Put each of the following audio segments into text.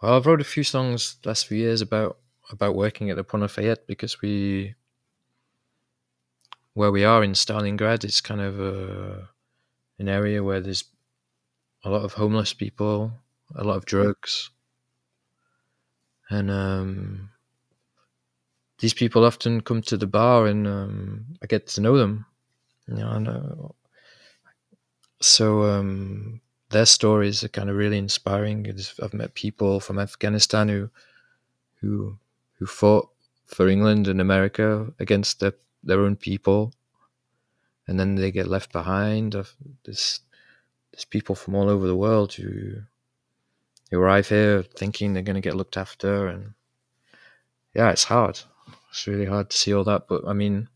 Well, I've wrote a few songs the last few years about working at the Pont Fayette because where we are in Stalingrad, it's kind of an area where there's a lot of homeless people, a lot of drugs, and these people often come to the bar, and I get to know them. And so their stories are kind of really inspiring. I've met people from Afghanistan who who fought for England and America against their own people, and then they get left behind. There's people from all over the world who arrive here thinking they're going to get looked after, and yeah, it's hard. It's really hard to see all that, but I mean,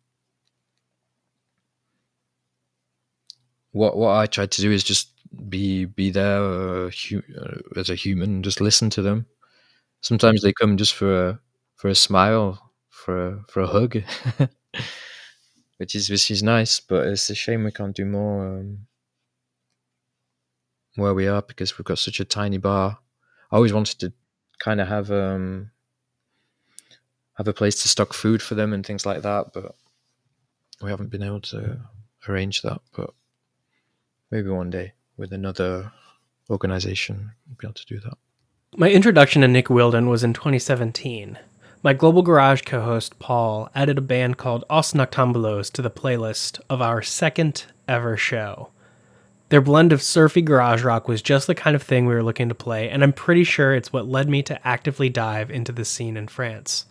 what I tried to do is just be there as a human, just listen to them. Sometimes they come just for a smile, for a hug, which is nice. But it's a shame we can't do more where we are because we've got such a tiny bar. I always wanted to kind of have a place to stock food for them and things like that, but we haven't been able to arrange that. But maybe one day with another organization we'll be able to do that. My introduction to Nick Wheeldon was in 2017. My Global Garage co-host Paul added a band called Os Noctambulos to the playlist of our second ever show. Their blend of surfy garage rock was just the kind of thing we were looking to play, and I'm pretty sure it's what led me to actively dive into the scene in France.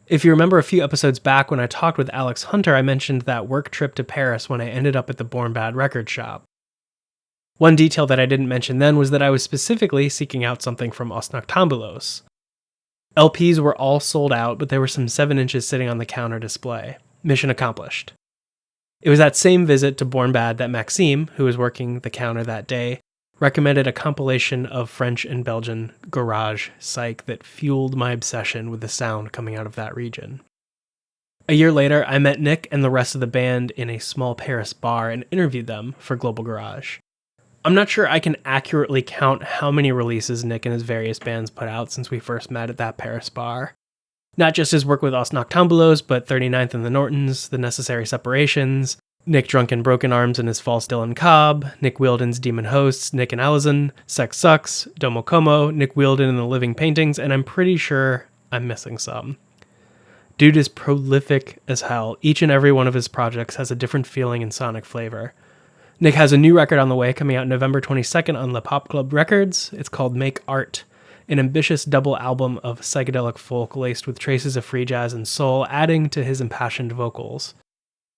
If you remember a few episodes back when I talked with Alex Hunter, I mentioned that work trip to Paris when I ended up at the Born Bad record shop. One detail that I didn't mention then was that I was specifically seeking out something from Os Noctambulos. LPs were all sold out, but there were some 7 inches sitting on the counter display. Mission accomplished. It was that same visit to Born Bad that Maxime, who was working the counter that day, recommended a compilation of French and Belgian garage psych that fueled my obsession with the sound coming out of that region. A year later, I met Nick and the rest of the band in a small Paris bar and interviewed them for Global Garage. I'm not sure I can accurately count how many releases Nick and his various bands put out since we first met at that Paris bar. Not just his work with Os Noctambulos, but 39th and the Nortons, The Necessary Separations, Nick Drunken Broken Arms and his False Dylan Cobb, Nick Wheeldon's Demon Hosts, Nick and Allison, Sex Sucks, Domo Como, Nick Wheeldon and the Living Paintings, and I'm pretty sure I'm missing some. Dude is prolific as hell. Each and every one of his projects has a different feeling and sonic flavor. Nick has a new record on the way coming out November 22nd on La Pop Club Records. It's called Make Art, an ambitious double album of psychedelic folk laced with traces of free jazz and soul, adding to his impassioned vocals.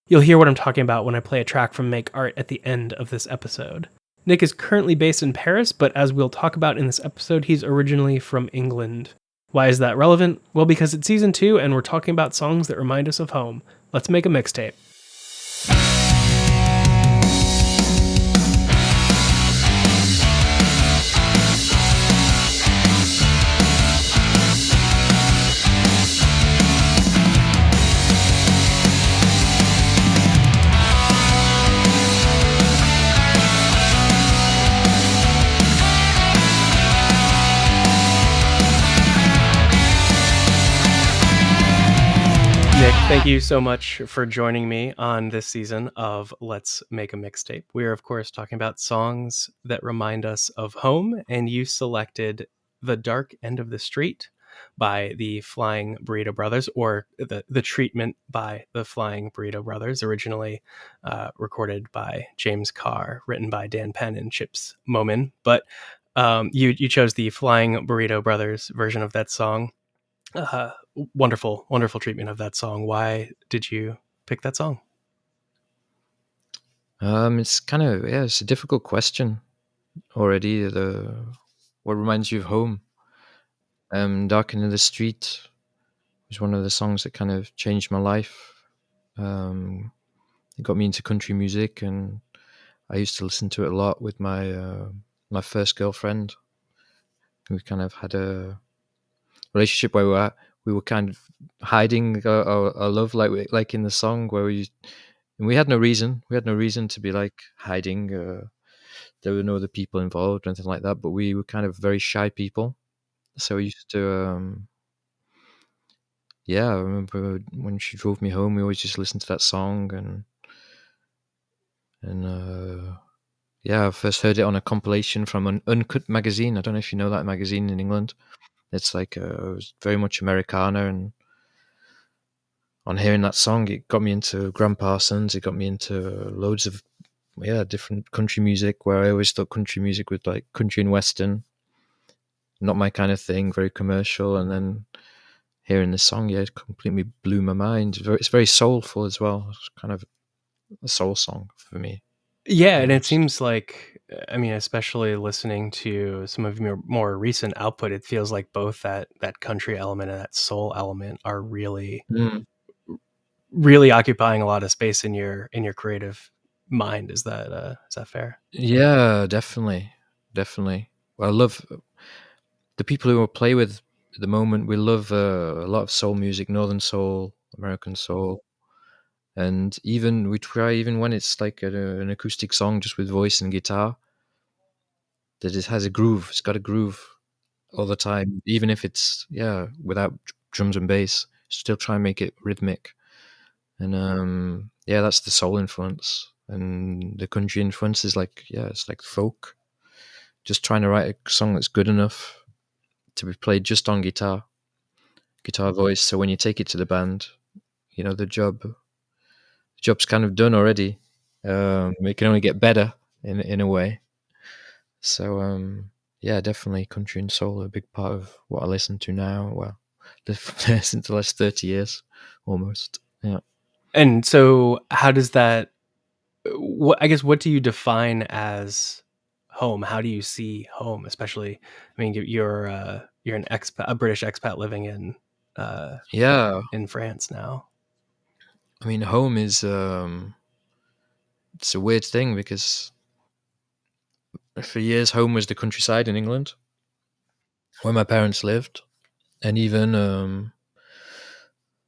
You'll hear what I'm talking about when I play a track from Make Art at the end of this episode. Nick is currently based in Paris, but as we'll talk about in this episode, he's originally from England. Why is that relevant? Well, because it's season 2 and we're talking about songs that remind us of home. Let's make a mixtape. Nick, thank you so much for joining me on this season of Let's Make a Mixtape. We are, of course, talking about songs that remind us of home, and you selected The Dark End of the Street by the Flying Burrito Brothers, or the treatment by the Flying Burrito Brothers, originally recorded by James Carr, written by Dan Penn and Chips Moman. But you chose the Flying Burrito Brothers version of that song. Wonderful treatment of that song. Why did you pick that song? It's kind of it's a difficult question already. What reminds you of home? Dark End of the Street was one of the songs that kind of changed my life. It got me into country music, and I used to listen to it a lot with my first girlfriend. We kind of had a relationship where we were kind of hiding our love, like in the song, where we had no reason. We had no reason to be like hiding. There were no other people involved or anything like that, but we were kind of very shy people. So I used to, yeah, I remember when she drove me home, we always just listened to that song, and yeah, I first heard it on a compilation from an Uncut magazine. I don't know if you know that magazine in England. It's like it was very much Americana, and on hearing that song, it got me into Gram Parsons. It got me into loads of different country music. Where I always thought country music was like country and western, not my kind of thing, very commercial. And then hearing this song, yeah, it completely blew my mind. It's very soulful as well. It's kind of a soul song for me, Yeah, and it almost. seems like, I mean, especially listening to some of your more recent output, it feels like both that country element and that soul element are Mm. really occupying a lot of space in your creative mind. Is that fair? Yeah, definitely, definitely. Well, I love the people who I play with at the moment. We love a lot of soul music, Northern soul, American soul, and even we try, even when it's like an acoustic song just with voice and guitar, that it has a groove. It's got a groove all the time, even if it's without drums and bass. Still try and make it rhythmic, and yeah, that's the soul influence, and the country influence is like it's like folk. Just trying to write a song that's good enough to be played just on guitar voice. So when you take it to the band, you know the job's kind of done already. It can only get better in a way. So yeah, definitely country and soul are a big part of what I listen to now. Well, since the last 30 years, almost. Yeah. And so, how does that? What I guess, what do you define as home? How do you see home? Especially, I mean, you're an expat, a British expat living uh, Yeah. in France now. I mean, home is it's a weird thing because for years home was the countryside in England where my parents lived, and even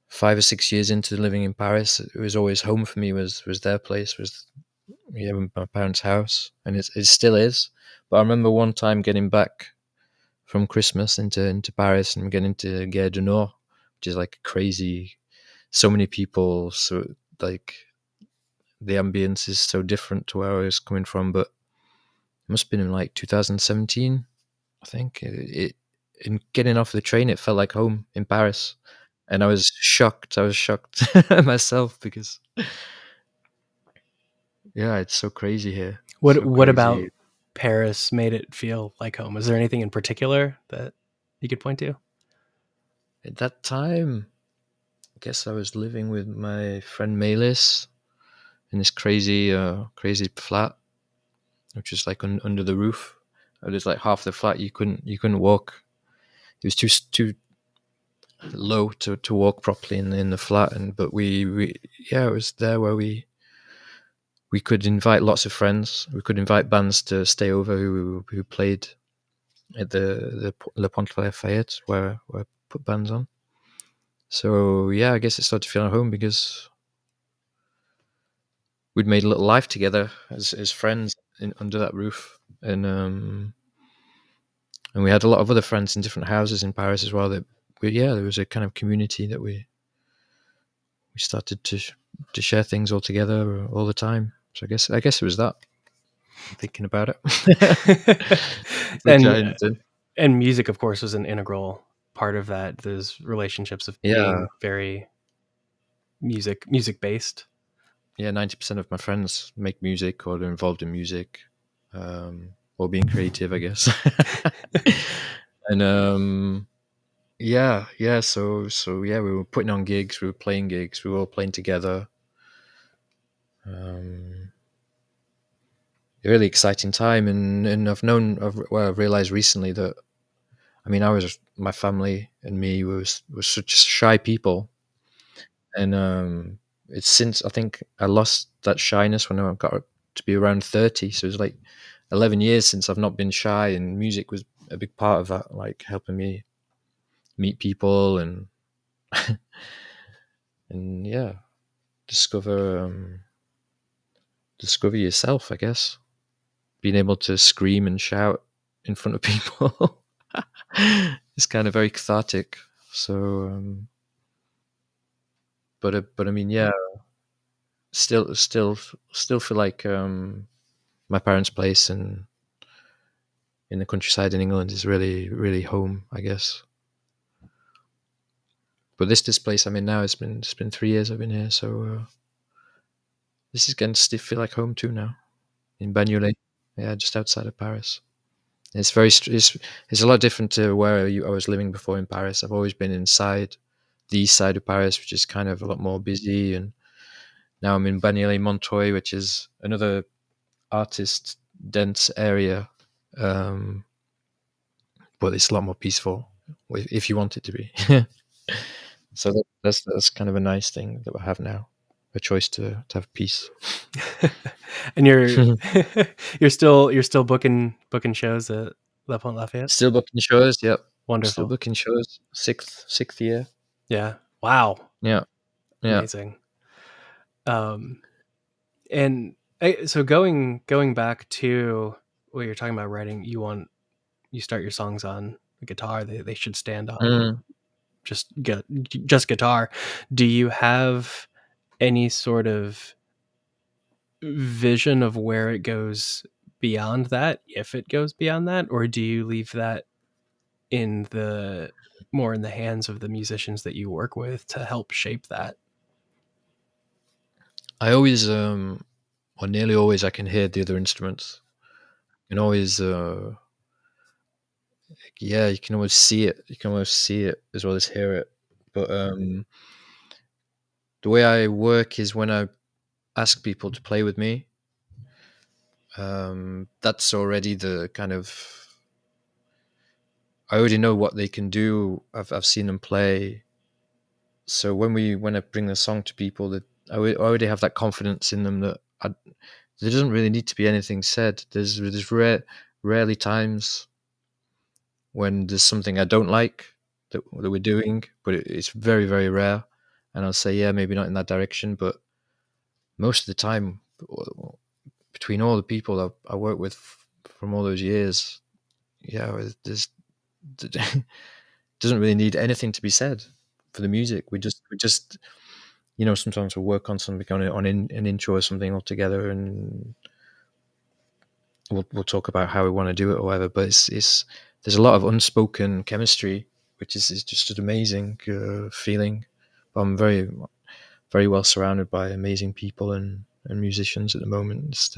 5 or 6 years into living in Paris, it was always home for me. Was their place, was my parents' house, and it still is. But I remember one time getting back from Christmas into Paris and getting to Gare du Nord, which is like crazy. So many people, so like the ambience is so different to where I was coming from. But it must have been in like 2017, I think. In getting off the train, it felt like home in Paris, and I was shocked. I was shocked myself because yeah, it's so crazy here, so What about crazy. Paris made it feel like home? Is there anything in particular that you could point to? At that time, I guess I was living with my friend Melis in this crazy flat, which is like under the roof. It was like half the flat you couldn't walk. It was too low to walk properly in the flat, and but we yeah, it was there where we could invite lots of friends. We could invite bands to stay over who played at the Le Pont Lafayette, where I put bands on. So yeah, I guess it started to feel at home because we'd made a little life together as friends under that roof, and we had a lot of other friends in different houses in Paris as well. That there was a kind of community that we started to share things all together all the time. So I guess it was that. I'm thinking about it, which I and hadn't done. and music, of course, was an integral part of that. Those relationships of Yeah, being very music based. yeah. 90% of my friends make music or they're involved in music, or being creative, I guess. And yeah. So yeah, we were putting on gigs, we were playing gigs, we were all playing together. Um, a really exciting time, and I've realized recently that I mean, my family and me was such shy people, and it's since I think I lost that shyness when I got to be around 30. So it's like 11 years since I've not been shy, and music was a big part of that, like helping me meet people and yeah, discover discover yourself. I guess being able to scream and shout in front of people it's kind of very cathartic. So, but I mean, yeah, still feel like my parents' place in the countryside in England is really really home, I guess. But this place I'm in now, it's been 3 years I've been here, so this is going to still feel like home too now in Bagnolet, yeah, just outside of Paris. It's it's a lot different to where I was living before in Paris. I've always been inside the east side of Paris, which is kind of a lot more busy, and now I'm in Bagnolet Montreuil, which is another artist dense area, um, but it's a lot more peaceful if you want it to be. So that's kind of a nice thing that we have now, a choice to have peace. And you're still booking shows at La Pont Lafayette. Still booking shows, yep. Still Wonderful. booking shows. Sixth year. Yeah. Wow. Yeah, yeah. Amazing. Um, and so going back to what you're talking about writing, you start your songs on the guitar. They should stand on Mm. just guitar. Do you have any sort of vision of where it goes beyond that, if it goes beyond that, or do you leave that in the more in the hands of the musicians that you work with to help shape that? I always, or nearly always, I can hear the other instruments. And always, yeah, you can always see it. You can almost see it as well as hear it. But the way I work is when I ask people to play with me. That's already the kind of I already know what they can do. I've seen them play. So when I bring the song to people, that I already have that confidence in them that there doesn't really need to be anything said. There's rarely times when there's something I don't like that we're doing, but it's very very rare. And I'll say, yeah, maybe not in that direction, but most of the time, between all the people I work with from all those years, yeah, there's doesn't really need anything to be said for the music. We just sometimes we'll work on something an intro or something all together, and we'll talk about how we want to do it or whatever. But it's there's a lot of unspoken chemistry, which is just an amazing feeling. But I'm very very well surrounded by amazing people and musicians at the moment. Just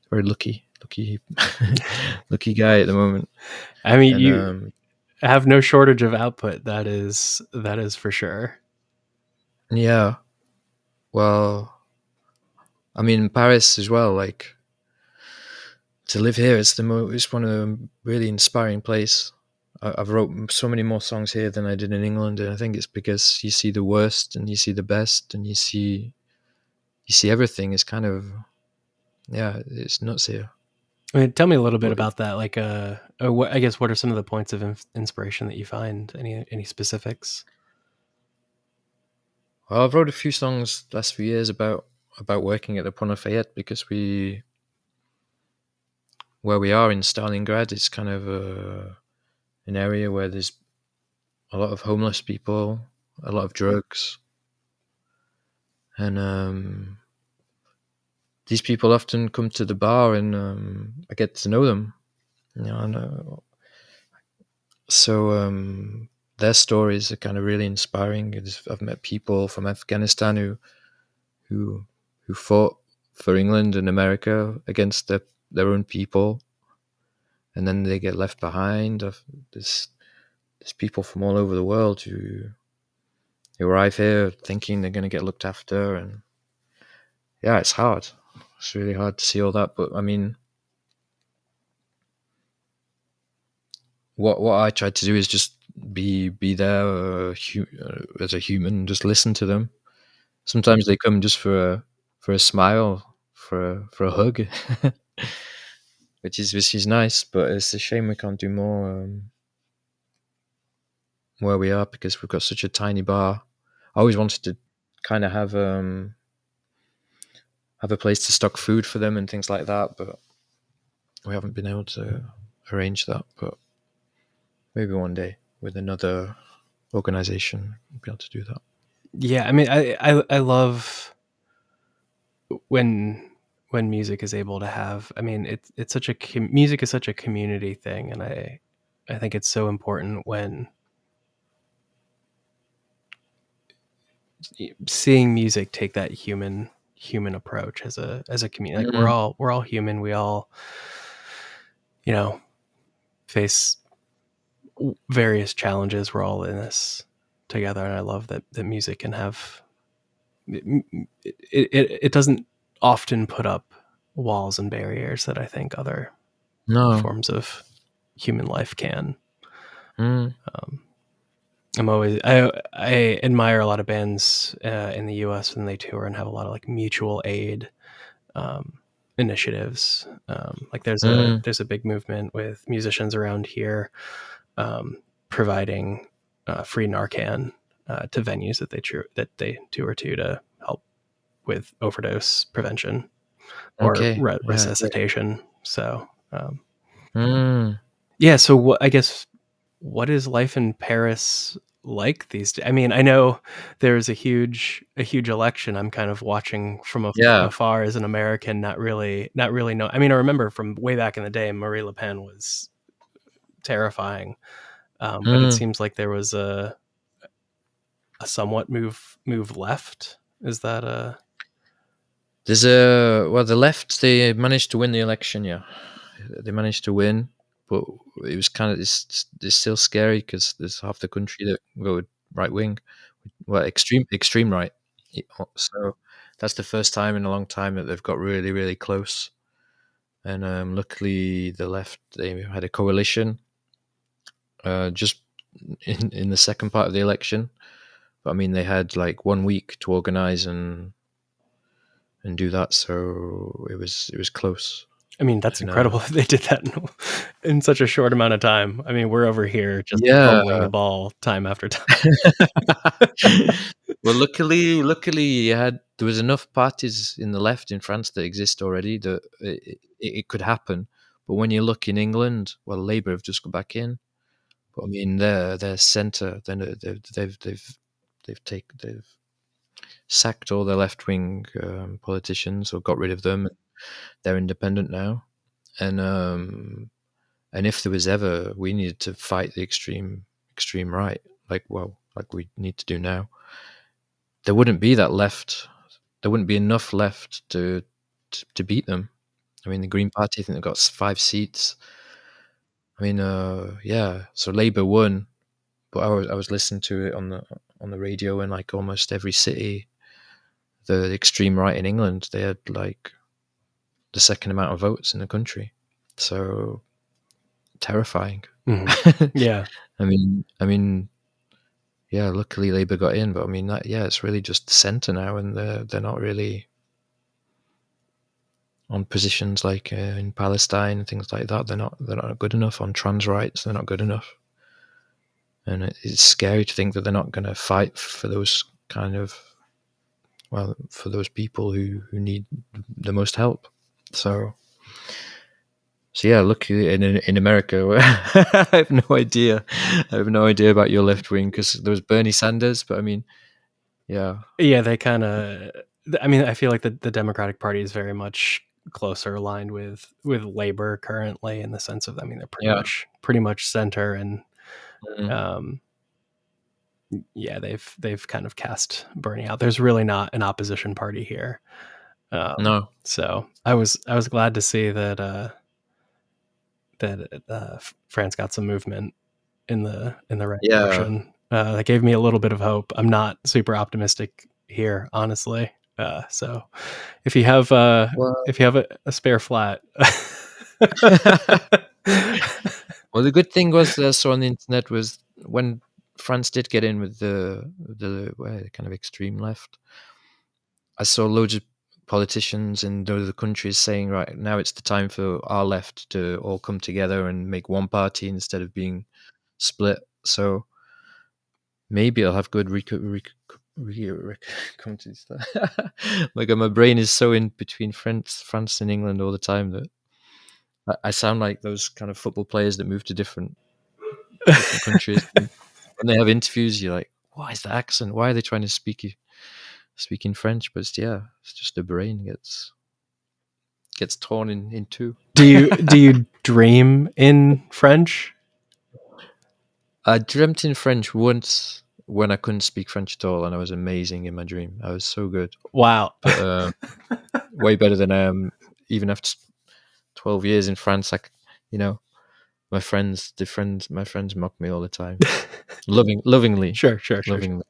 very lucky lucky guy at the moment. I mean, And you have no shortage of output. That is for sure. yeah, well, I mean, Paris as well. Like, to live here, it's one of the really inspiring place. I've wrote so many more songs here than I did in England, and I think it's because you see the worst and you see the best, and you see everything. It's kind of, yeah, it's nuts here. I mean, tell me a little bit But about that. Like, I guess what are some of the points of inspiration that you find? Any specifics? well, I've wrote a few songs the last few years about working at the Pont Lafayette because where we are in Stalingrad, it's kind of an area where there's a lot of homeless people, a lot of drugs, and these people often come to the bar, and I get to know them. And, so their stories are kind of really inspiring. I've met people from Afghanistan who who fought for England and America against their own people, and then they get left behind. There's people from all over the world who arrive here thinking they're going to get looked after, and yeah, it's hard. It's really hard to see all that, but I mean, what I tried to do is just be there as a human, just listen to them. Sometimes they come just for a smile, for a hug, which is nice. But it's a shame we can't do more where we are because we've got such a tiny bar. I always wanted to kind of have a place to stock food for them and things like that, but we haven't been able to arrange that. But maybe one day with another organization, we'll be able to do that. Yeah, I mean, I love when music is able to have. I mean, it's such a music is such a community thing, and I think it's so important when seeing music take that human approach as a community. Like Mm. we're all human. We all, you know, face various challenges. We're all in this together, and I love that music can have it doesn't often put up walls and barriers that I think other No. forms of human life can. Mm. Um, I admire a lot of bands in the U.S. when they tour and have a lot of like mutual aid um, initiatives. Like Mm. there's a big movement with musicians around here providing free Narcan to venues that they tour to help with overdose prevention or Okay. Yeah. Great. resuscitation. So Mm. yeah. So I guess what is life in Paris like these days? I mean, I know there's a huge election. I'm kind of watching from Yeah. afar as an American, not really know. I mean, I remember from way back in the day, Marie Le Pen was terrifying, but it Mm. seems like there was a somewhat move left. Is that a There's a well, the left they managed to win the election. Yeah, they managed to win, but it was kind of it's still scary because there's half the country that voted right wing, well, extreme right. So that's the first time in a long time that they've got really really close. And luckily, the left they had a coalition just in the second part of the election. But I mean, they had like 1 week to organize and do that, so it was close. I mean, that's And incredible that they did that in such a short amount of time. I mean, we're over here just yeah. fumbling the ball time after time. Well, luckily, there was enough parties in the left in France that exist already that it could happen. But when you look in England, well, Labour have just got back in. But I mean, their centre, then they've sacked all the left wing politicians or got rid of them. They're independent now, and and if there was ever we needed to fight the extreme right, like we need to do now, there wouldn't be that left. There wouldn't be enough left to beat them. I mean, the Green Party, I think they've got 5 seats. I mean, yeah. So Labour won, but I was listening to it on the radio in like almost every city. The extreme right in England, they had like the second amount of votes in the country. So terrifying. Mhm. Yeah. I mean, yeah. Luckily, Labour got in, but I mean, yeah, it's really just the centre now, and they're not really on positions like in Palestine and things like that. They're not good enough on trans rights. They're not good enough, and it's scary to think that they're not going to fight for those kind of for those people who need the most help. So yeah, look in America, I have no idea. I have no idea about your left wing because there was Bernie Sanders, but I mean, yeah, Yeah, they kind of. I mean, I feel like the Democratic Party is very much closer aligned with Labor currently in the sense of, I mean, they're yeah, pretty much center, and mm, um, yeah, they've kind of cast Bernie out. There's really not an opposition party here, no, so I was glad to see that France got some movement in the right yeah. direction. That gave me a little bit of hope. I'm not super optimistic here, honestly. So Well, if you have a spare flat, well, the good thing was I saw on the internet was when France did get in with the kind of extreme left. I saw loads of politicians in other countries saying, right now it's the time for our left to all come together and make one party instead of being split. So maybe I'll have good countries. Like my brain is so in between France and England all the time that I sound like those kind of football players that move to different different countries. And when they have interviews, you're like, "Why is the accent? Why are they trying to speak in French?" But it's just the brain gets torn in two. Do you dream in French? I dreamt in French once when I couldn't speak French at all, and I was amazing in my dream. I was so good, Wow. but way better than I am even after 12 years in France. You know, my friends mock me all the time, lovingly, Sure. lovingly.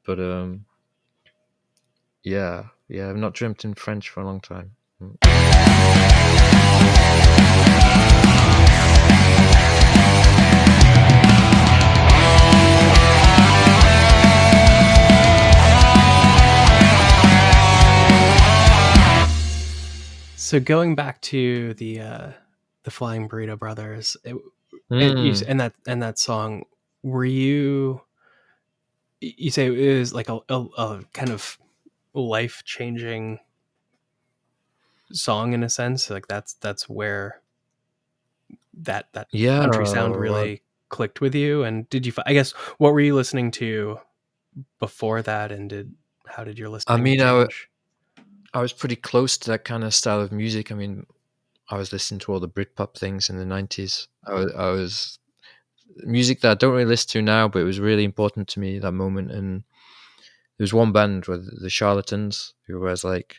But yeah, I've not dreamt in French for a long time. So going back to the Flying Burrito Brothers, Mm. and that song, were you say it was like a kind of life changing song in a sense, like that's where that Yeah, country sound really clicked with you? And did you, I guess, what were you listening to before that, and how did your I listening mean, change? I was pretty close to that kind of style of music. I mean, I was listening to all the Britpop things in the 90s. I was music that I don't really listen to now, but it was really important to me that moment. And there was one band with the Charlatans who was like,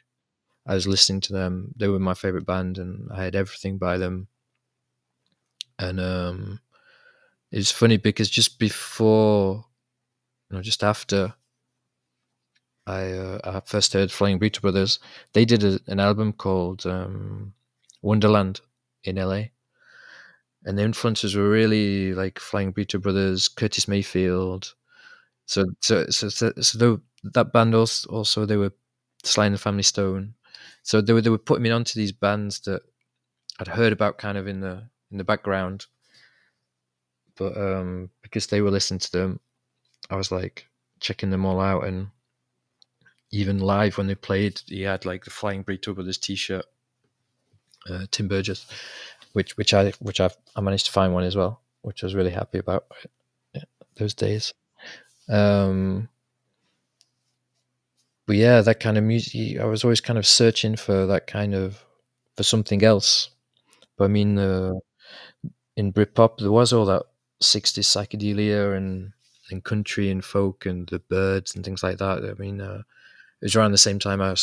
I was listening to them. They were my favorite band, and I had everything by them. And it's funny because just before, just after I first heard Flying Burrito Brothers, they did an album called Wonderland in LA, and the influences were really like Flying Burrito Brothers, Curtis Mayfield. So that band also they were Sly and the Family Stone. So they were putting me onto these bands that I'd heard about kind of in the background, but because they were listening to them, I was like checking them all out. And even live when they played, he had like the Flying Burrito Brothers T-shirt, Tim Burgess, which I managed to find one as well, which I was really happy about those days. Um, but yeah, that kind of music, I was always kind of searching for that for something else. But I mean, in Britpop, there was all that 60s psychedelia and country and folk and the Birds and things like that. I mean, it was around the same time I'd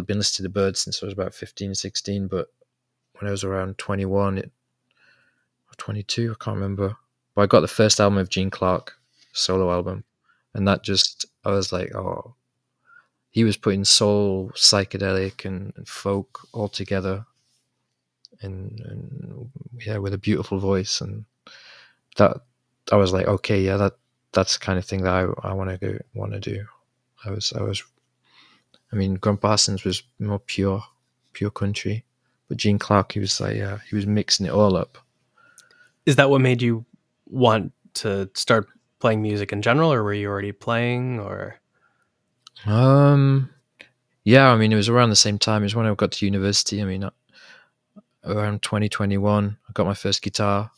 been listening to the Birds since I was about 15, 16, but when I was around 21, or 22, I can't remember. But I got the first album of Gene Clark, solo album, and I was like, oh, he was putting soul, psychedelic, and folk all together, and yeah, with a beautiful voice, and that I was like, okay, yeah, that's the kind of thing that I want to do. I was. I mean, Graham Parsons was more pure country, but Gene Clark, he was like, yeah, he was mixing it all up. Is that what made you want to start playing music in general, or were you already playing? Or Um, yeah, I mean, it was around the same time as when I got to university. I mean, around 2021, I got my first guitar.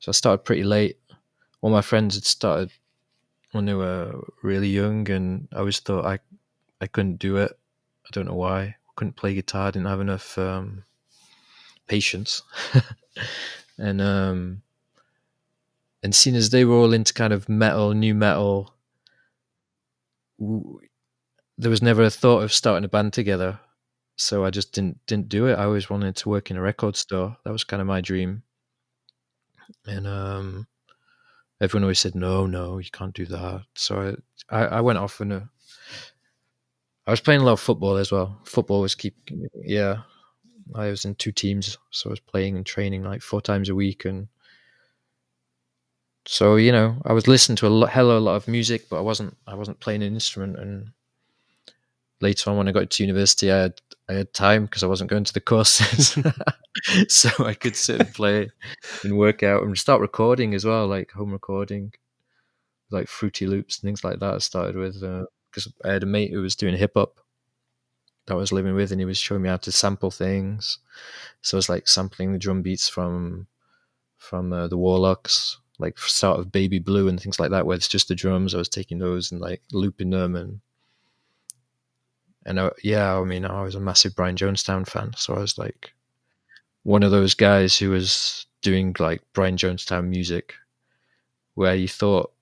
So I started pretty late. All my friends had started when they were really young, and I always thought I couldn't do it. I don't know why. I couldn't play guitar. I didn't have enough patience. And and seeing as they were all into kind of metal, new metal, there was never a thought of starting a band together. So I just didn't do it. I always wanted to work in a record store. That was kind of my dream. And everyone always said, no, you can't do that. So I went off and I was playing a lot of football as well. Football was yeah. I was in two teams, so I was playing and training like 4 times a week, and so I was listening to hell of a lot of music, but I wasn't playing an instrument. And later on, when I got to university, I had time because I wasn't going to the courses, so I could sit and play and work out and start recording as well, like home recording, like Fruity Loops and things like that. I started with because I had a mate who was doing hip hop, that I was living with, and he was showing me how to sample things. So I was like sampling the drum beats from the Warlocks, like sort of Baby Blue and things like that, where it's just the drums. I was taking those and like looping them, and yeah, I mean, I was a massive Brian Jonestown fan, so I was like one of those guys who was doing like Brian Jonestown music, where you thought,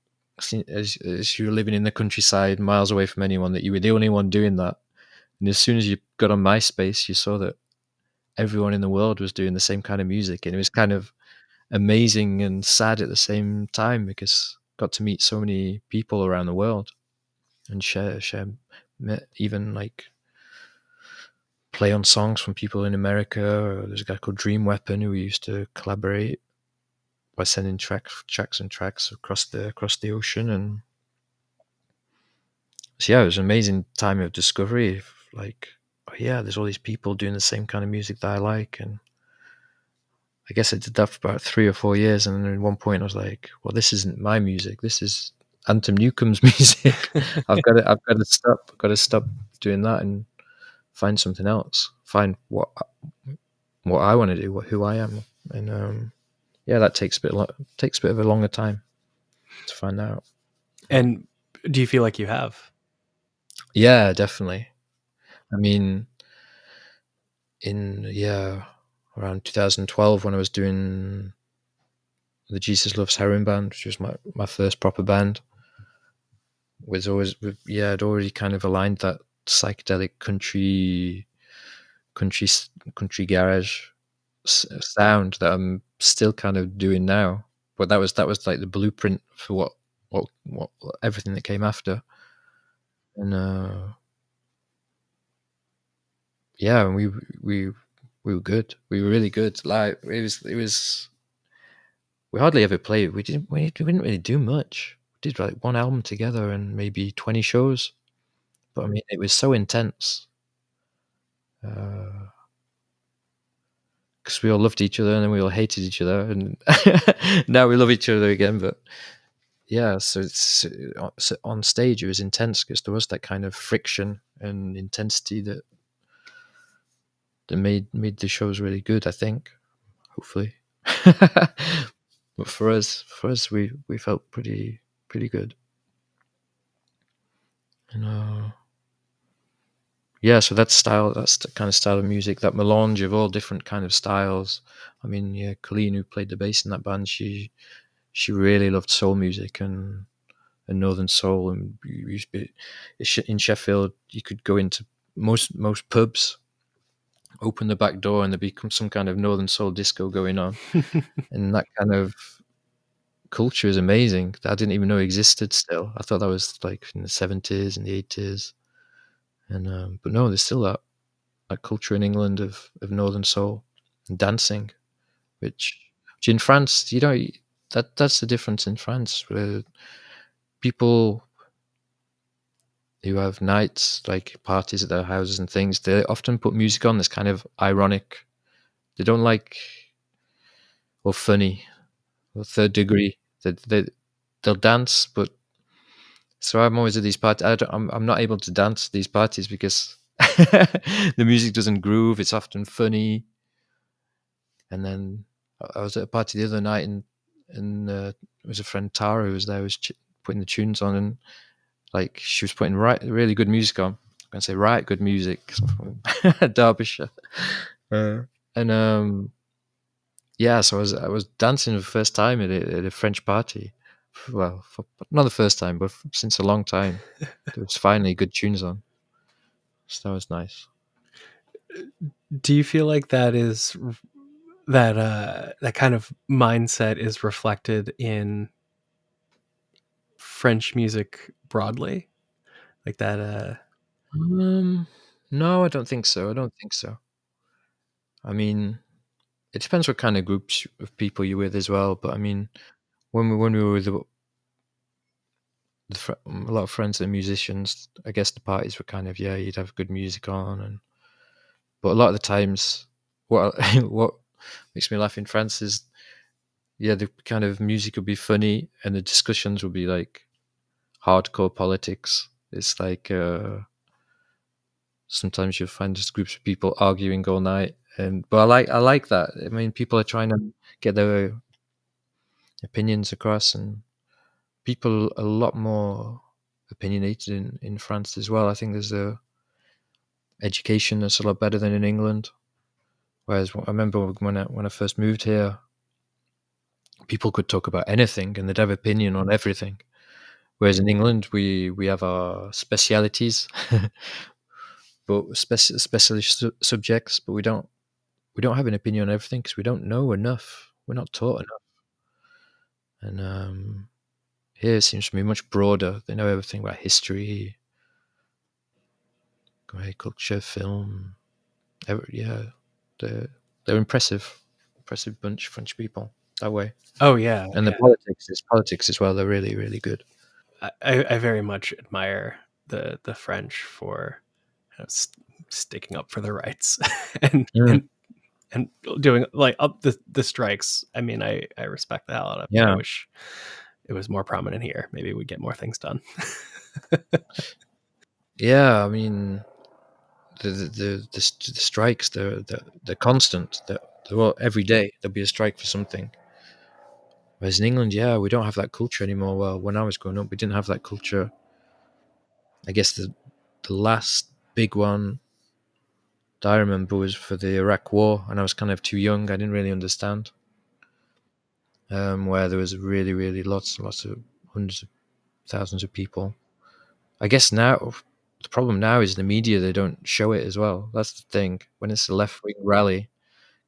as you were living in the countryside, miles away from anyone, that you were the only one doing that. And as soon as you got on MySpace, you saw that everyone in the world was doing the same kind of music, and it was kind of amazing and sad at the same time, because I got to meet so many people around the world and share even like play on songs from people in America. Or there's a guy called Dream Weapon who we used to collaborate by sending tracks across the ocean. And so yeah, it was an amazing time of discovery. Like, oh yeah, there's all these people doing the same kind of music that I like. And I guess I did that for about 3 or 4 years, and then at one point I was like, well, this isn't my music. This is Anthem Newcomb's music. I've got to stop. I've got to stop doing that and find something else. Find what I want to do, who I am, and yeah, that takes a bit of a longer time to find out. And do you feel like you have? Yeah, definitely. I mean, around 2012 when I was doing the Jesus Loves Heroin band, which was my first proper band, was always, yeah, I'd already kind of aligned that psychedelic country garage sound that I'm still kind of doing now. But that was like the blueprint for what everything that came after. And yeah, and we were good. We were really good. Like it was. We hardly ever played. We didn't really do much. We did like one album together and maybe 20 shows. But I mean, it was so intense because we all loved each other and then we all hated each other, and now we love each other again. But yeah, so it's on stage it was intense because there was that kind of friction and intensity that made the shows really good, I think. Hopefully. But for us, we felt pretty good. And yeah, so that's the kind of style of music, that melange of all different kind of styles. I mean, yeah, Colleen, who played the bass in that band, she really loved soul music and northern soul. And you used to be in Sheffield, you could go into most pubs, open the back door, and there'd be some kind of northern soul disco going on. And that kind of culture is amazing. I didn't even know existed still. I thought that was like in the 70s and the 80s. And but no, there's still that culture in England of northern soul and dancing, which in France, that's the difference in France, where people who have nights, like parties at their houses and things, they often put music on that's kind of ironic. They don't like, or funny, or third degree. They'll dance, but so I'm always at these parties. I'm not able to dance at these parties because the music doesn't groove. It's often funny. And then I was at a party the other night, and it was a friend Tara who was there, who was putting the tunes on, and like she was putting really good music on. I'm gonna say right good music, Derbyshire, and yeah. So I was dancing for the first time at a French party. Well, not the first time, but since a long time. There was finally good tunes on, so that was nice. Do you feel like that kind of mindset is reflected in French music broadly? Like that No, I don't think so. I don't think so. I mean, it depends what kind of groups of people you're with as well. But I mean, when we were with a lot of friends that are musicians, I guess the parties were kind of, yeah, you'd have good music on, and but a lot of the times, what what makes me laugh in France is, yeah, the kind of music would be funny and the discussions would be like hardcore politics. It's like sometimes you'll find just groups of people arguing all night. And but I like that. I mean, people are trying to get their opinions across, and people are a lot more opinionated in France as well. I think there's a education that's a lot better than in England. Whereas I remember when I first moved here, people could talk about anything and they'd have opinion on everything. Whereas in England, we have our specialities, but specialist subjects, but we don't have an opinion on everything because we don't know enough. We're not taught enough, and here it seems to be much broader. They know everything about history, culture, film. Yeah, they're impressive bunch, French people that way. Oh yeah, And the yeah. politics as well. They're really, really good. I very much admire the French for sticking up for their rights and Mm, and and doing like up the strikes. I mean, I respect the hell out of it. I yeah, wish it was more prominent here. Maybe we'd get more things done. yeah. I mean, the strikes, they're constant. They're all, every day there'll be a strike for something. Whereas in England, yeah, we don't have that culture anymore. Well, when I was growing up, we didn't have that culture. I guess the last big one that I remember was for the Iraq War, and I was kind of too young. I didn't really understand. Where there was really, really lots of hundreds of thousands of people. I guess now the problem now is the media. They don't show it as well. That's the thing. When it's a left wing rally,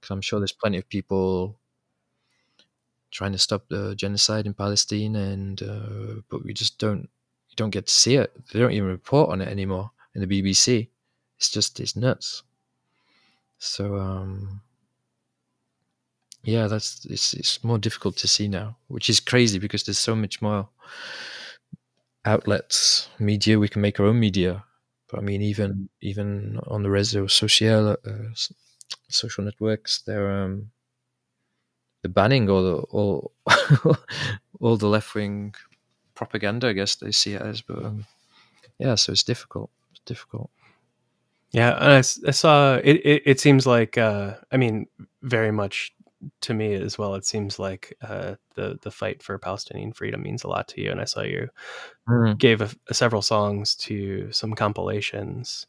because I'm sure there's plenty of people trying to stop the genocide in Palestine, and but we just don't you don't get to see it. They don't even report on it anymore in the BBC. It's nuts. So yeah, it's more difficult to see now, which is crazy because there's so much more outlets, media. We can make our own media, but I mean, even on the réseaux sociaux, social networks, they're banning all the left wing propaganda. I guess they see it as, but yeah, so it's difficult. It's difficult. Yeah, and I saw it, it. seems like I mean, very much to me as well. It seems like the fight for Palestinian freedom means a lot to you. And I saw you Mm. gave several songs to some compilations,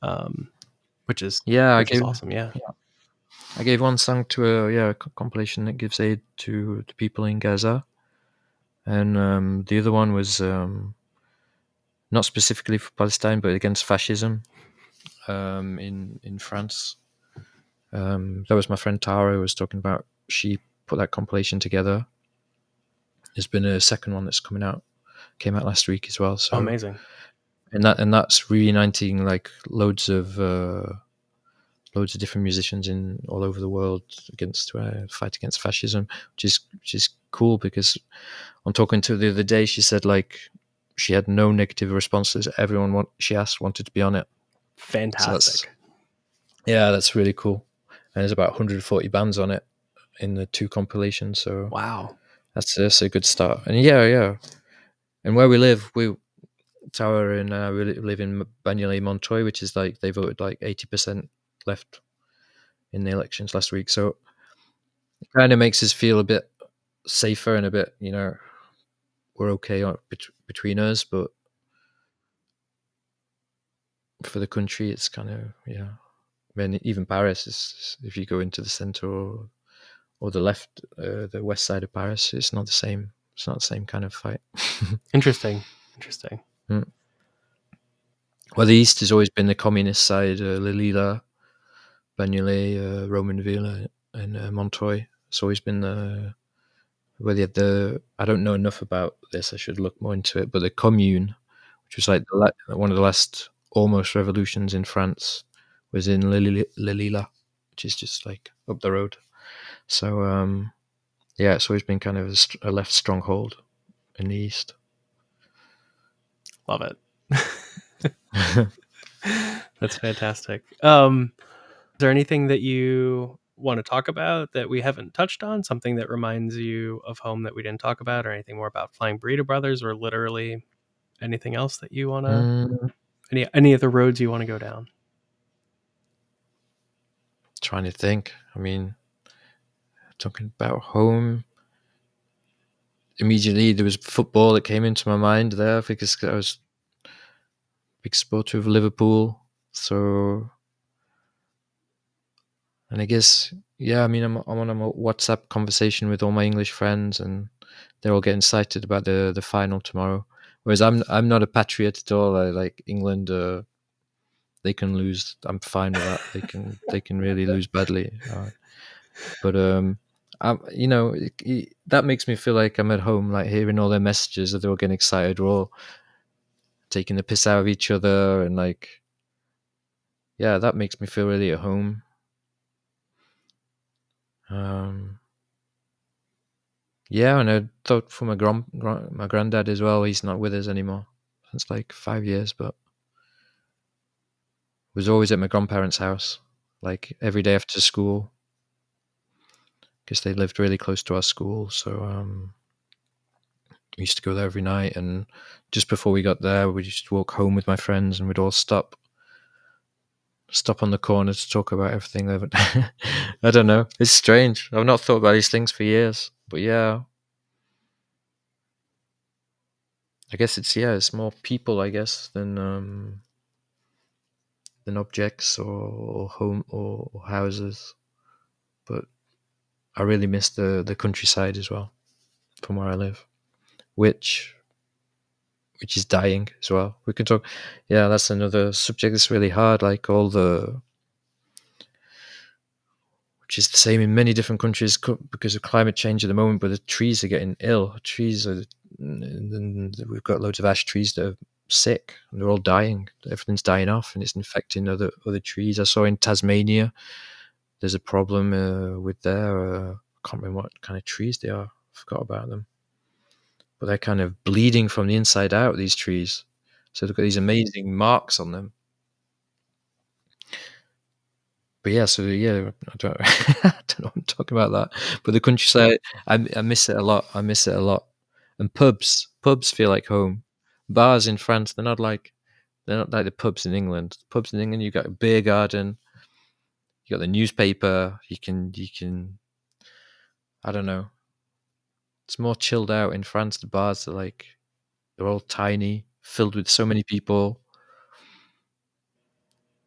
um, which is Yeah, awesome. Yeah, I gave one song to a compilation that gives aid to the people in Gaza, and the other one was not specifically for Palestine, but against fascism in France. That was my friend Tara who was talking about. She put that compilation together. There's been a second one that's came out last week as well. oh, So amazing. that's reuniting like loads of different musicians in all over the world against fight against fascism, which is cool because on talking to her the other day, she said like she had no negative responses. Everyone she asked wanted to be on it. So Fantastic. that's really cool. And there's about 140 bands on it in the two compilations. So Wow. that's a good start. And yeah. And where we live, Tower and we live in Bagnolet Montreuil, which is like they voted like 80% left in the elections last week. So it kind of makes us feel a bit safer and a bit, we're okay between us. But for the country, it's kind of, yeah. I mean, even Paris is, if you go into the center or the left, the west side of Paris, it's not the same. It's not the same kind of fight. Interesting. Interesting. Mm. Well, the east has always been the communist side, Le Lila, Bagnolet, Romainville, and Montreuil. It's always been where they had I don't know enough about this. I should look more into it. But the Commune, which was like one of the last almost revolutions in France, was in Le Lila, which is just like up the road. So yeah, it's always been kind of a left stronghold in the east. Love it. That's fantastic. Is there anything that you want to talk about that we haven't touched on? Something that reminds you of home that we didn't talk about, or anything more about Flying Burrito Brothers, or literally anything else that you want to, Mm, any of the roads you want to go down? trying to think. I mean, talking about home, immediately there was football that came into my mind there because I was a big supporter of Liverpool. So, and I guess, yeah, I mean, I'm on a WhatsApp conversation with all my English friends, and they're all getting excited about the final tomorrow. Whereas I'm not a patriot at all. I like England. They can lose. I'm fine with that. They can really lose badly. But that makes me feel like I'm at home, like hearing all their messages that they're all getting excited. We're all taking the piss out of each other, and like, yeah, that makes me feel really at home. Um, yeah, and I thought for my granddad as well. He's not with us anymore since like 5 years, but was always at my grandparents' house, like every day after school, because they lived really close to our school. So we used to go there every night, and just before we got there, we used to walk home with my friends, and we'd all stop on the corner to talk about everything. I don't know. It's strange. I've not thought about these things for years, but yeah, I guess it's more people, I guess, than objects or home or houses. But I really miss the countryside as well from where I live, which which is dying as well. We could talk. Yeah, that's another subject that's really hard. Like which is the same in many different countries because of climate change at the moment. But the trees are getting ill. And we've got loads of ash trees that are sick, and they're all dying. Everything's dying off, and it's infecting other trees. I saw in Tasmania, there's a problem with their. I can't remember what kind of trees they are. I forgot about them, but they're kind of bleeding from the inside out. These trees, so they've got these amazing marks on them. But yeah, so yeah, I don't, I don't know what I'm talking about that. But the countryside, I miss it a lot. I miss it a lot. And pubs feel like home. Bars in France, they're not like the pubs in England. Pubs in England, you got a beer garden, you got the newspaper. You can. I don't know. It's more chilled out in France. The bars are like they're all tiny, filled with so many people.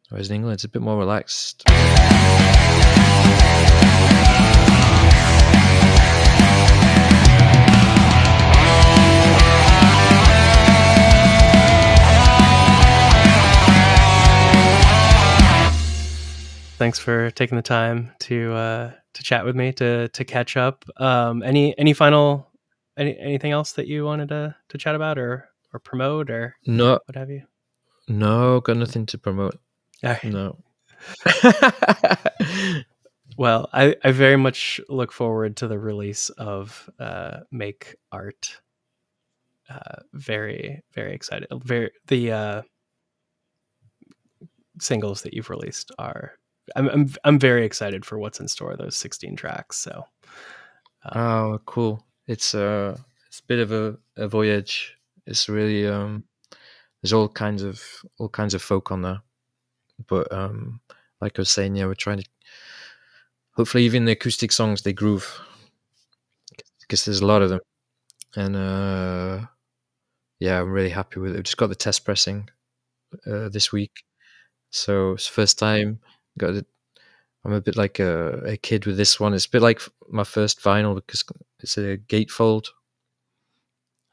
Whereas in England, it's a bit more relaxed. Thanks for taking the time to chat with me to catch up. Anything else that you wanted to chat about or promote or No, what have you? no, got nothing to promote. All right. No. Well, I very much look forward to the release of Make Art. Very, very excited. The singles that you've released are. I'm very excited for what's in store. Those 16 tracks. So. Oh, cool! It's a bit of a voyage. It's really there's all kinds of folk on there, but like I was saying, yeah, we're trying to. Hopefully, even the acoustic songs they groove, because there's a lot of them, and yeah, I'm really happy with it. We just got the test pressing this week, so it's the first time. Got it. I'm a bit like a kid with this one. It's a bit like my first vinyl because it's a gatefold.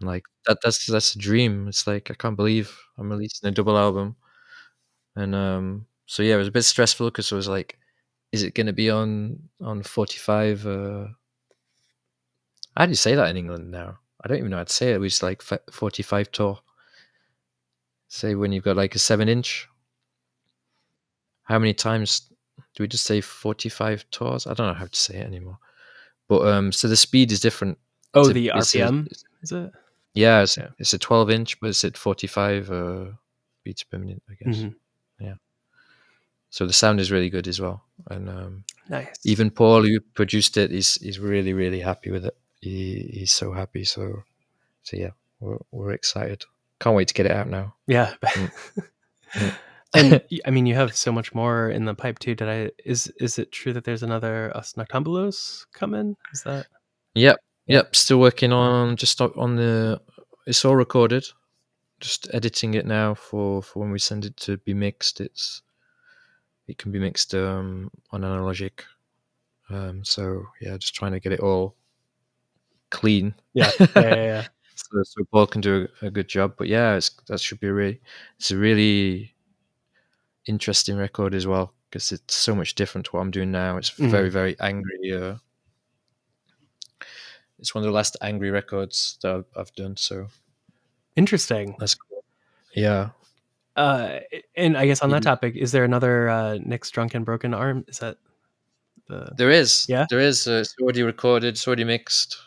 And like that's a dream. It's like I can't believe I'm releasing a double album. And so yeah, it was a bit stressful because I was like, is it going to be on 45? How do you say that in England now? I don't even know how to say it. We just like 45 tour. Say when you've got like a 7 inch. How many times do we just say 45 tours? I don't know how to say it anymore. But so the speed is different. Oh, the RPM is it? Yeah, it's a 12 inch, but it's at 45 beats per minute, I guess. Mm-hmm. Yeah. So the sound is really good as well, and nice. Even Paul, who produced it, he's really really happy with it. He's so happy. So yeah, we're excited. Can't wait to get it out now. Yeah. And I mean, you have so much more in the pipe too. Is it true that there's another Us Noctambulos coming? Is that Yep, yeah? yep. Still working on the. It's all recorded. Just editing it now for when we send it to be mixed. It can be mixed on analogic. So yeah, just trying to get it all clean. Yeah, yeah. So Paul can do a good job. But yeah, that should be it's a really interesting record as well, because it's so much different to what I'm doing now. It's very, very angry. It's one of the last angry records that I've done. So Interesting. that's cool. Yeah. And I guess on that topic, is there another Nick's Drunken Broken Arm? Is that the There is. yeah? There is. It's already recorded. It's already mixed.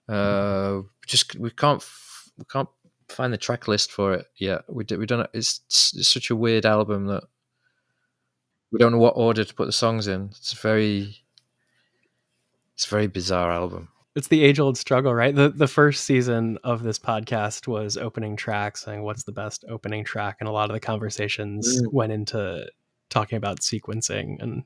Just we can't find the track list for it yet. We don't. It's such a weird album that we don't know what order to put the songs in. It's a very bizarre album. It's the age-old struggle, right? The first season of this podcast was opening tracks, saying what's the best opening track, and a lot of the conversations went into talking about sequencing. And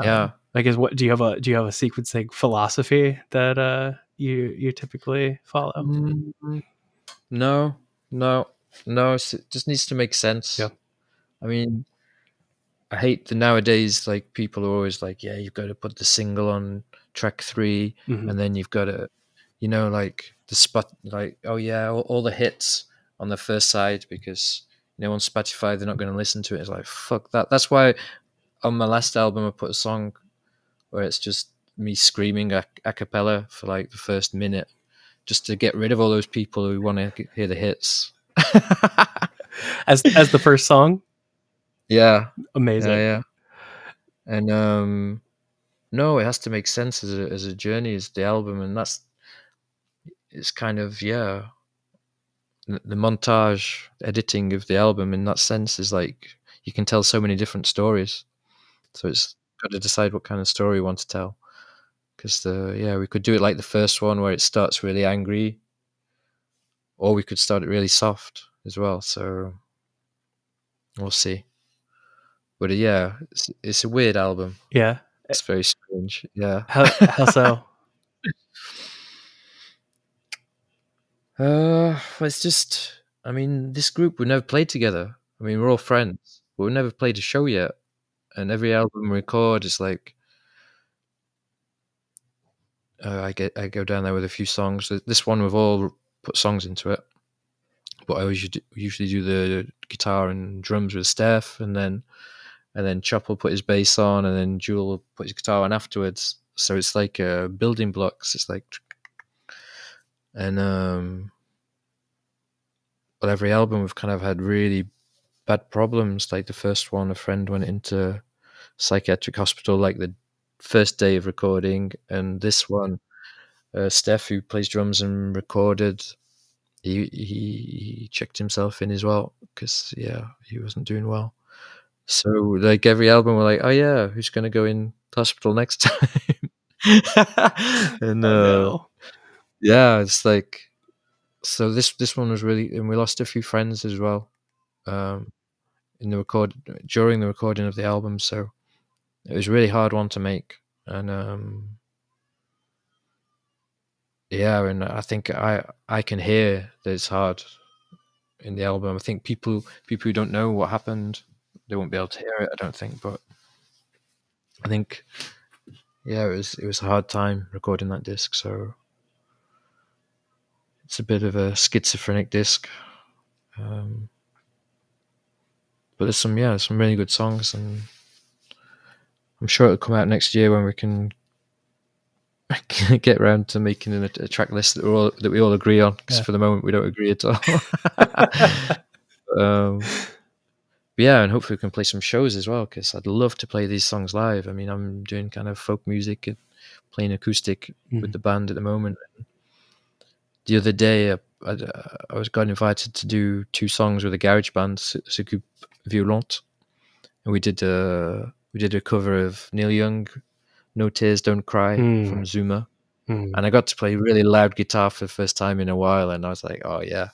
Yeah. I guess do you have a sequencing philosophy that you typically follow? No. It just needs to make sense. Yeah. I mean, I hate the nowadays, like, people are always like, yeah, you've got to put the single on track 3, and then you've got to, like the spot, like, oh yeah, all the hits on the first side, because on Spotify they're not going to listen to it. It's like, fuck that. That's why on my last album I put a song where it's just me screaming a cappella for like the first minute, just to get rid of all those people who want to hear the hits. as the first song. Yeah. Amazing. Yeah. And no, it has to make sense as a journey, as the album, and it's kind of, yeah, the montage editing of the album in that sense is like, you can tell so many different stories. So it's got to decide what kind of story you want to tell. Because we could do it like the first one where it starts really angry, or we could start it really soft as well. So we'll see. But yeah, it's a weird album. Yeah. It's very strange. Yeah. How so? It's just, I mean, this group, we never played together. I mean, we're all friends, but we never played a show yet. And every album we record is like, I go down there with a few songs. This one, we've all put songs into it, but I usually do the guitar and drums with Steph, and then Chop will put his bass on, and then Jewel will put his guitar on afterwards. So it's like building blocks. It's like, and but every album we've kind of had really bad problems. Like the first one, a friend went into psychiatric hospital like the first day of recording, and this one, Steph, who plays drums and recorded, he checked himself in as well, because he wasn't doing well. So like every album we're like, oh yeah, who's going to go in hospital next time? And No. yeah, it's like, so this one was really, and we lost a few friends as well during the recording of the album. So it was a really hard one to make. And and I think I can hear that it's hard in the album. I think people who don't know what happened, they won't be able to hear it, I don't think. But I think, yeah, it was a hard time recording that disc. So it's a bit of a schizophrenic disc. But there's some really good songs, and I'm sure it'll come out next year when we can get around to making a track list that we all agree on. Because for the moment we don't agree at all. Yeah, and hopefully we can play some shows as well, because I'd love to play these songs live. I mean, I'm doing kind of folk music and playing acoustic with the band at the moment. The other day, I got invited to do 2 songs with a garage band, Soucoupe Violente, and we did a cover of Neil Young, No Tears Don't Cry, from Zuma. And I got to play really loud guitar for the first time in a while, and I was like, oh yeah,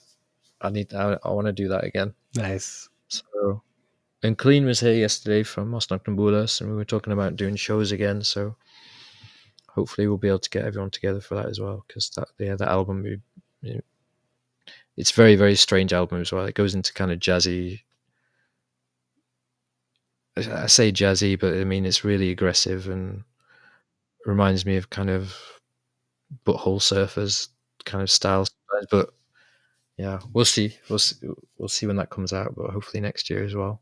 I want to do that again. Nice. So And Clean was here yesterday from Osnoknambulas, and we were talking about doing shows again. So hopefully we'll be able to get everyone together for that as well. Because that album, it's very, very strange album as well. It goes into kind of jazzy. I say jazzy, but I mean it's really aggressive and reminds me of kind of Butthole Surfers kind of styles. But yeah, we'll see. We'll see when that comes out. But hopefully next year as well.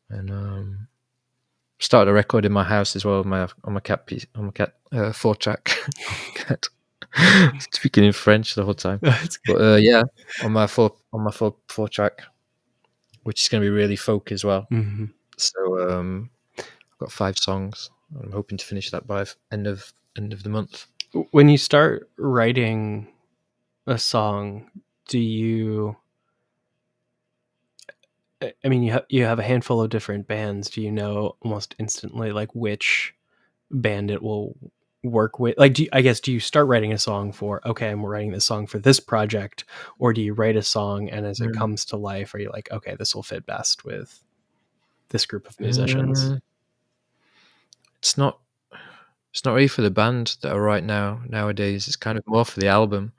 And started a record in my house as well on my cat 4-track. Cat. Speaking in French the whole time. But yeah, on my 4-track, which is going to be really folk as well. Mm-hmm. So I've got 5 songs. I'm hoping to finish that by end of the month. When you start writing a song, do you? I mean, you have a handful of different bands. Do you know almost instantly like which band it will work with? Like, do you start writing a song for, okay, I'm writing this song for this project, or do you write a song and as it comes to life, are you like, okay, this will fit best with this group of musicians? It's not really for the band that are right nowadays. It's kind of more for the album.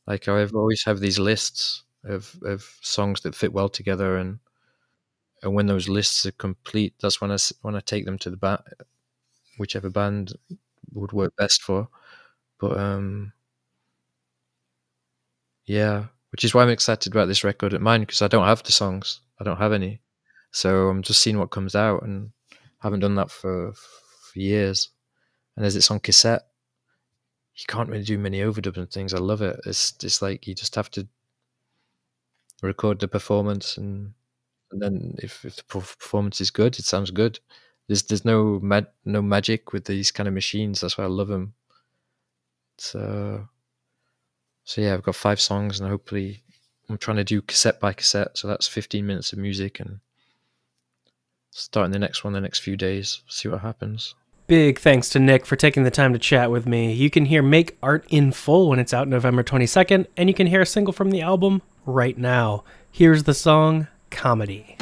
Like I always have these lists of songs that fit well together, and when those lists are complete, that's when I take them to the band, whichever band would work best for. But yeah, which is why I'm excited about this record at mine, because I don't have the songs. I don't have any, so I'm just seeing what comes out, and haven't done that for years. And as it's on cassette, you can't really do many overdubs and things. I love it. It's like you just have to record the performance, and then if the performance is good, it sounds good. There's no magic with these kind of machines. That's why I love them. So yeah, I've got 5 songs, and hopefully I'm trying to do cassette by cassette. So that's 15 minutes of music, and starting the next one the next few days. See what happens. Big thanks to Nick for taking the time to chat with me. You can hear Make Art in full when it's out November 22nd, and you can hear a single from the album right now. Here's the song, Comedy.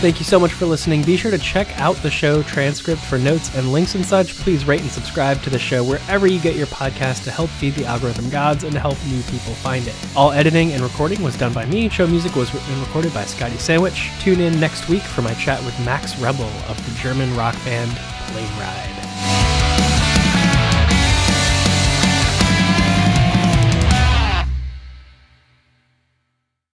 Thank you so much for listening. Be sure to check out the show transcript for notes and links and such. Please rate and subscribe to the show wherever you get your podcast to help feed the algorithm gods and to help new people find it. All editing and recording was done by me. Show music was written and recorded by Scotty Sandwich. Tune in next week for my chat with Max Rebel of the German rock band Plane Ride.